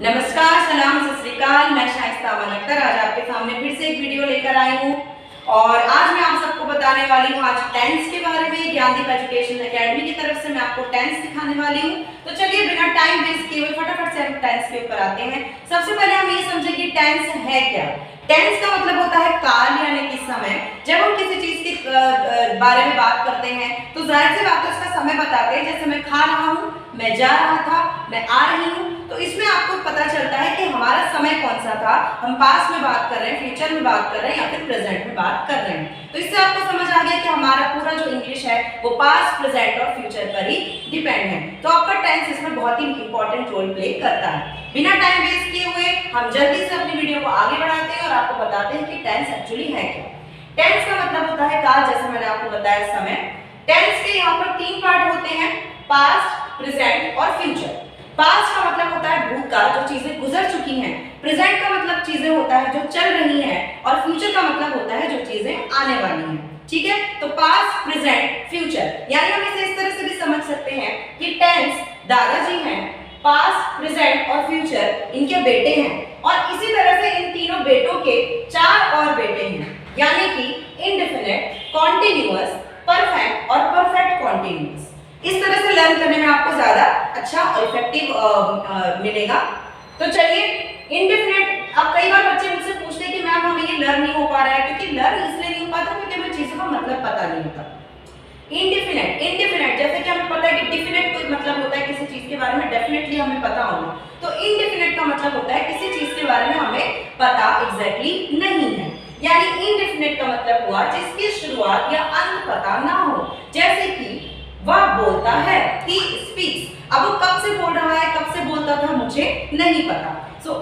नमस्कार, सलाम, सत श्री अकाल। मैं शाइस्ता अमन अख्तर आज आपके सामने फिर से एक वीडियो लेकर आई हूँ और आज मैं आप सबको बताने वाली हूँ आज टेंस के बारे में। ज्ञानदीप एजुकेशन एकेडमी की तरफ से मैं आपको टेंस सिखाने वाली हूँ। तो चलिए बिना टाइम वेस्ट किए हुए फटाफट से हम टेंस के ऊपर आते हैं। सबसे पहले हम ये समझें कि टेंस है क्या। टेंस का मतलब होता है काल यानी कि समय। जब हम किसी चीज के बारे में बात करते हैं तो जाहिर सी बात है उसका समय बताते हैं। जैसे मैं खा रहा हूँ, मैं जा रहा था, मैं आ रही हूँ, तो इसमें आपको पता चलता है कि हमारा समय कौन सा था। हम पास्ट में बात कर रहे हैं, फ्यूचर में बात कर रहे हैं या फिर प्रेजेंट में बात कर रहे हैं। तो इससे आपको समझ आ गया कि हमारा पूरा जो इंग्लिश है वो पास्ट, प्रेजेंट और फ्यूचर पर ही डिपेंड है। तो आपका टेंस इसमें बहुत ही इंपॉर्टेंट रोल प्ले करता है। बिना टाइम वेस्ट किए हुए हम जल्दी से अपनी वीडियो को आगे बढ़ाते हैं और आपको बताते हैं कि टेंस एक्चुअली है क्या। टेंस का मतलब होता है काल, जैसे मैंने आपको बताया समय। टेंस के यहाँ पर तीन पार्ट होते हैं, पास्ट, प्रेजेंट और फ्यूचर। पास्ट का मतलब होता है भूतकाल, जो चीजें गुजर चुकी हैं। प्रेजेंट का मतलब चीजें होता है जो चल रही हैं और फ्यूचर का मतलब होता है जो चीजें आने वाली हैं। ठीक है, तो पास्ट, प्रेजेंट, फ्यूचर, यानी हम इसे इस तरह से भी समझ सकते हैं कि टेंस दादाजी हैं, पास्ट, प्रेजेंट और फ्यूचर इनके बेटे हैं और इसी तरह से इन तीनों बेटों के चार और बेटे हैं, यानी कि इंडेफिनिट, कॉन्टिन्यूअस, परफेक्ट और परफेक्ट कॉन्टिन्यूअस। इस तरह से लर्न करने में आपको ज्यादा अच्छा और इफेक्टिव मिलेगा। तो चलिए इंडेफिनिट, अब कई बार बच्चे मुझसे पूछते हैं कि मैम हमें ये लर्न नहीं हो पा रहा है, क्योंकि लर्न इसलिए नहीं हो पाता क्योंकि हमें चीजों का मतलब पता नहीं होता। इंडेफिनिट, इंडेफिनिट जैसे कि हमें पता है कि डेफिनेट कोई मतलब होता है किसी चीज के बारे में डेफिनेटली हमें पता होना, तो इंडेफिनिट का मतलब होता है किसी चीज के बारे में हमें पता एग्जैक्टली नहीं है। यानी इंडेफिनिट का मतलब हुआ जिसकी शुरुआत या अंत पता ना हो। जैसे कि वह बोलता है, he speaks, अब वो कब से बोल रहा है, कब से बोलता था मुझे नहीं पता। सो